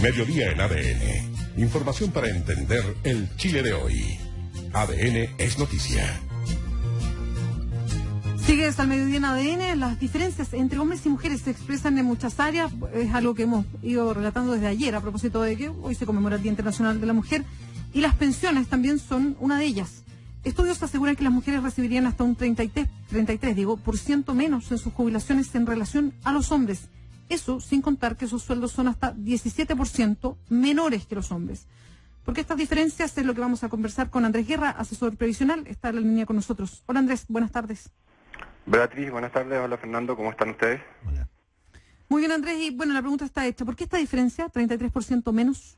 Mediodía en ADN. Información para entender el Chile de hoy. ADN es noticia. Sigue hasta el mediodía en ADN. Las diferencias entre hombres y mujeres se expresan en muchas áreas. Es algo que hemos ido relatando desde ayer a propósito de que hoy se conmemora el Día Internacional de la Mujer. Y las pensiones también son una de ellas. Estudios aseguran que las mujeres recibirían hasta un 33% menos en sus jubilaciones en relación a los hombres. Eso sin contar que sus sueldos son hasta 17% menores que los hombres. Porque estas diferencias es lo que vamos a conversar con Andrés Guerra, asesor previsional. Está en la línea con nosotros. Hola Andrés, buenas tardes. Beatriz, buenas tardes. Hola Fernando, ¿cómo están ustedes? Hola. Muy bien Andrés, y bueno, la pregunta está hecha. ¿Por qué esta diferencia, 33% menos?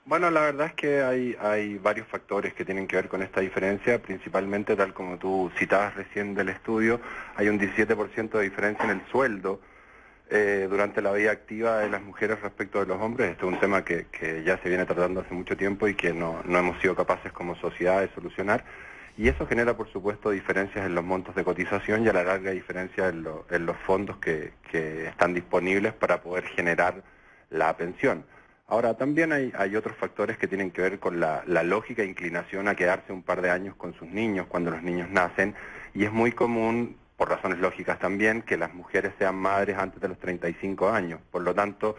Bueno, la verdad es que hay varios factores que tienen que ver con esta diferencia, principalmente tal como tú citabas recién del estudio, hay un 17% de diferencia en el sueldo durante la vida activa de las mujeres respecto de los hombres. Este es un tema que ya se viene tratando hace mucho tiempo y que no hemos sido capaces como sociedad de solucionar. Y eso genera, por supuesto, diferencias en los montos de cotización y a la larga diferencia en los fondos que están disponibles para poder generar la pensión. Ahora, también hay otros factores que tienen que ver con la lógica inclinación a quedarse un par de años con sus niños cuando los niños nacen, y es muy común, por razones lógicas también, que las mujeres sean madres antes de los 35 años. Por lo tanto,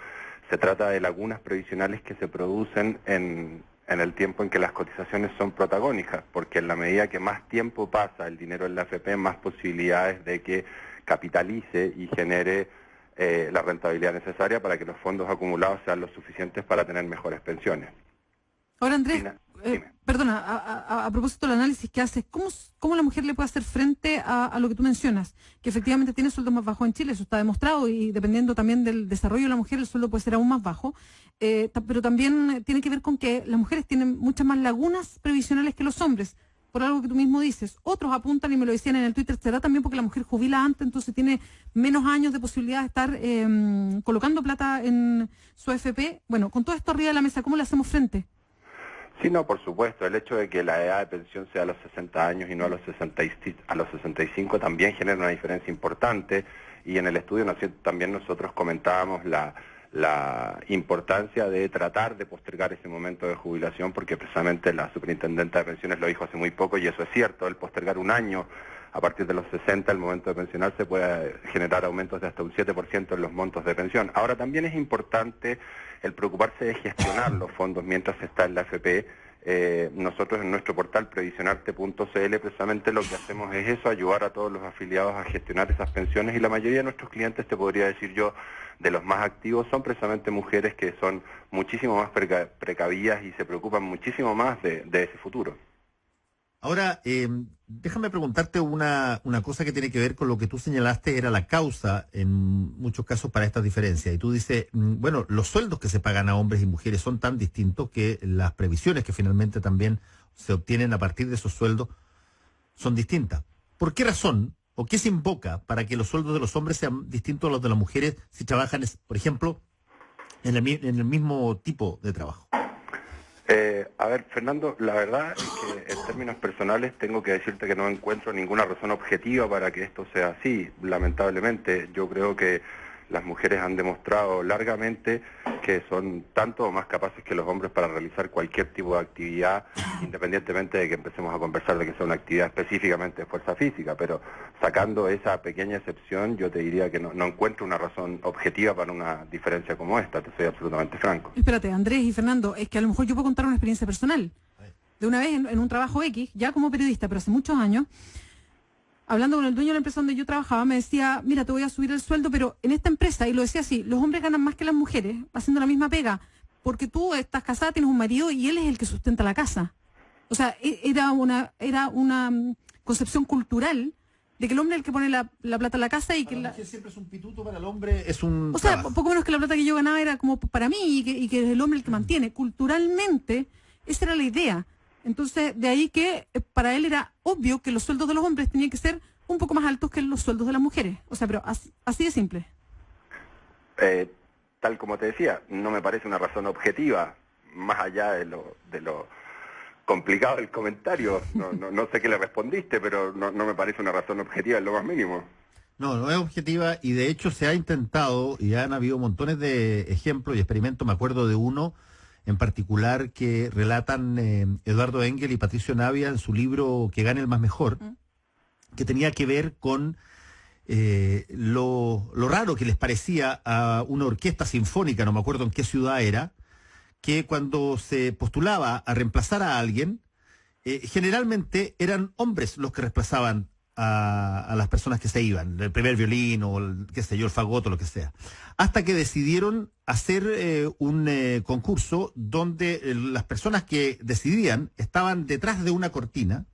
se trata de lagunas previsionales que se producen en el tiempo en que las cotizaciones son protagónicas, porque en la medida que más tiempo pasa el dinero en la AFP, más posibilidades de que capitalice y genere la rentabilidad necesaria para que los fondos acumulados sean lo suficientes para tener mejores pensiones. Ahora Andrés, perdona, a propósito del análisis que haces, ¿cómo la mujer le puede hacer frente a lo que tú mencionas? Que efectivamente tiene sueldos más bajos en Chile, eso está demostrado, y dependiendo también del desarrollo de la mujer, el sueldo puede ser aún más bajo, pero también tiene que ver con que las mujeres tienen muchas más lagunas previsionales que los hombres, por algo que tú mismo dices. Otros apuntan, y me lo decían en el Twitter, será también porque la mujer jubila antes, entonces tiene menos años de posibilidad de estar colocando plata en su AFP. Bueno, con todo esto arriba de la mesa, ¿cómo le hacemos frente? Sí, no, por supuesto. El hecho de que la edad de pensión sea a los 60 años y no a los 65 también genera una diferencia importante, y en el estudio también nosotros comentábamos la importancia de tratar de postergar ese momento de jubilación, porque precisamente la superintendenta de pensiones lo dijo hace muy poco, y eso es cierto. El postergar un año a partir de los 60, el momento de pensionarse, puede generar aumentos de hasta un 7% en los montos de pensión. Ahora, también es importante el preocuparse de gestionar los fondos mientras está en la AFP. Nosotros en nuestro portal previsionarte.cl precisamente lo que hacemos es eso, ayudar a todos los afiliados a gestionar esas pensiones, y la mayoría de nuestros clientes, te podría decir yo, de los más activos, son precisamente mujeres que son muchísimo más precavidas y se preocupan muchísimo más de ese futuro. Ahora, déjame preguntarte una cosa que tiene que ver con lo que tú señalaste era la causa en muchos casos para estas diferencias. Y tú dices, bueno, los sueldos que se pagan a hombres y mujeres son tan distintos que las previsiones que finalmente también se obtienen a partir de esos sueldos son distintas. ¿Por qué razón o qué se invoca para que los sueldos de los hombres sean distintos a los de las mujeres si trabajan, por ejemplo, en el mismo tipo de trabajo? A ver, Fernando, la verdad es que en términos personales tengo que decirte que no encuentro ninguna razón objetiva para que esto sea así. Lamentablemente, yo creo que las mujeres han demostrado largamente que son tanto o más capaces que los hombres para realizar cualquier tipo de actividad, independientemente de que empecemos a conversar de que sea una actividad específicamente de fuerza física. Pero sacando esa pequeña excepción, yo te diría que no encuentro una razón objetiva para una diferencia como esta, te soy absolutamente franco. Espérate, Andrés y Fernando, es que a lo mejor yo puedo contar una experiencia personal. De una vez en un trabajo X, ya como periodista, pero hace muchos años, hablando con el dueño de la empresa donde yo trabajaba, me decía, mira, te voy a subir el sueldo, pero en esta empresa, y lo decía así, los hombres ganan más que las mujeres haciendo la misma pega, porque tú estás casada, tienes un marido y él es el que sustenta la casa. O sea, era una concepción cultural de que el hombre es el que pone la plata en la casa y que la mujer siempre es un pituto, para el hombre es un O sea, trabajo. poco menos que la plata que yo ganaba era como para mí y que es el hombre el que mantiene. Culturalmente, esa era la idea. Entonces, de ahí que para él era obvio que los sueldos de los hombres tenían que ser un poco más altos que los sueldos de las mujeres. O sea, pero así de simple. Tal como te decía, no me parece una razón objetiva, más allá de lo complicado el comentario. No sé qué le respondiste, pero no me parece una razón objetiva en lo más mínimo. No, no es objetiva, y de hecho se ha intentado y han habido montones de ejemplos y experimentos. Me acuerdo de uno en particular que relatan Eduardo Engel y Patricio Navia en su libro Que gane el más mejor, que tenía que ver con lo raro que les parecía a una orquesta sinfónica, no me acuerdo en qué ciudad era, que cuando se postulaba a reemplazar a alguien, generalmente eran hombres los que reemplazaban a las personas que se iban, el primer violín o el, qué sé yo, el fagoto, lo que sea. Hasta que decidieron hacer un concurso donde las personas que decidían estaban detrás de una cortina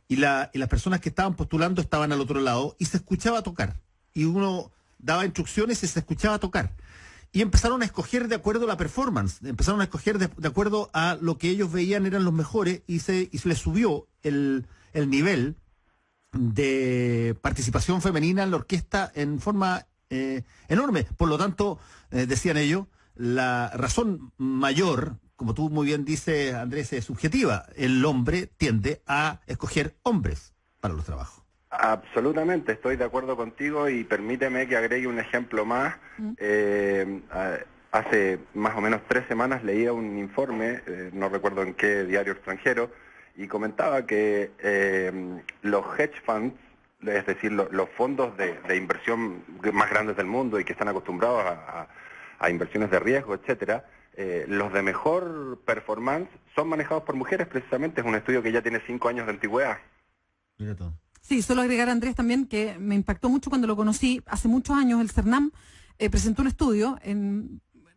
y las personas que estaban postulando estaban al otro lado y se escuchaba tocar. Y uno daba instrucciones y se escuchaba tocar. Y empezaron a escoger de acuerdo a la performance, empezaron a escoger de acuerdo a lo que ellos veían eran los mejores y se les subió el nivel de participación femenina en la orquesta en forma enorme. Por lo tanto, decían ellos, la razón mayor, como tú muy bien dices, Andrés, es subjetiva. El hombre tiende a escoger hombres para los trabajos. Absolutamente, estoy de acuerdo contigo y permíteme que agregue un ejemplo más. Hace más o menos 3 semanas leía un informe, no recuerdo en qué diario extranjero, y comentaba que los hedge funds, es decir, los fondos de inversión más grandes del mundo y que están acostumbrados a inversiones de riesgo, etcétera, los de mejor performance son manejados por mujeres, precisamente. Es un estudio que ya tiene 5 años de antigüedad. Mira todo. Sí, solo agregar a Andrés también que me impactó mucho cuando lo conocí hace muchos años. El CERNAM presentó un estudio,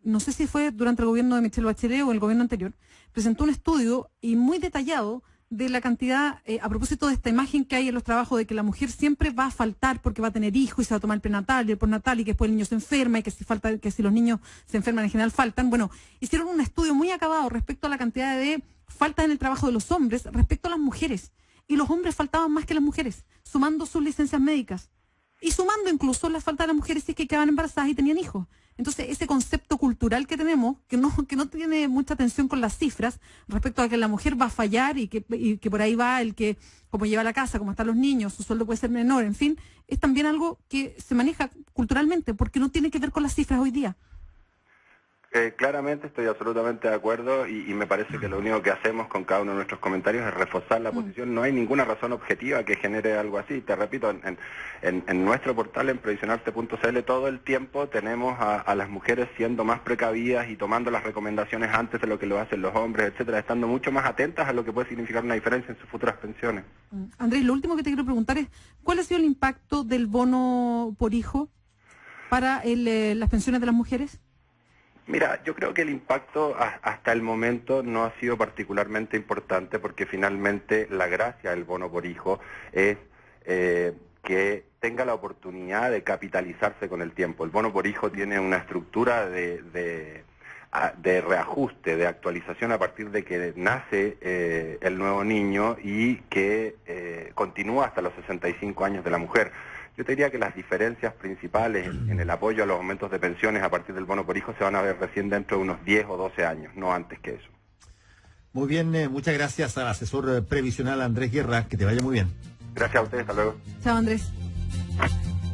no sé si fue durante el gobierno de Michelle Bachelet o el gobierno anterior, presentó un estudio y muy detallado de la cantidad, a propósito de esta imagen que hay en los trabajos de que la mujer siempre va a faltar porque va a tener hijos y se va a tomar el prenatal y el postnatal y que después el niño se enferma y que si los niños se enferman en general faltan. Bueno, hicieron un estudio muy acabado respecto a la cantidad de faltas en el trabajo de los hombres respecto a las mujeres. Y los hombres faltaban más que las mujeres, sumando sus licencias médicas y sumando incluso la falta de las mujeres si es que quedaban embarazadas y tenían hijos. Entonces, ese concepto cultural que tenemos, que no tiene mucha atención con las cifras, respecto a que la mujer va a fallar y que por ahí va el que, como lleva la casa, como están los niños, su sueldo puede ser menor, en fin, es también algo que se maneja culturalmente, porque no tiene que ver con las cifras hoy día. Claramente estoy absolutamente de acuerdo y me parece que lo único que hacemos con cada uno de nuestros comentarios es reforzar la posición. No hay ninguna razón objetiva que genere algo así. Te repito, en nuestro portal, en previsionarte.cl, todo el tiempo tenemos a las mujeres siendo más precavidas y tomando las recomendaciones antes de lo que lo hacen los hombres, etcétera, estando mucho más atentas a lo que puede significar una diferencia en sus futuras pensiones. Andrés, lo último que te quiero preguntar es, ¿cuál ha sido el impacto del bono por hijo para las pensiones de las mujeres? Mira, yo creo que el impacto hasta el momento no ha sido particularmente importante porque finalmente la gracia del bono por hijo es que tenga la oportunidad de capitalizarse con el tiempo. El bono por hijo tiene una estructura de reajuste, de actualización a partir de que nace el nuevo niño y que continúa hasta los 65 años de la mujer. Yo te diría que las diferencias principales en el apoyo a los aumentos de pensiones a partir del bono por hijo se van a ver recién dentro de unos 10 o 12 años, no antes que eso. Muy bien, muchas gracias al asesor previsional Andrés Guerra, que te vaya muy bien. Gracias a ustedes, hasta luego. Chao, Andrés.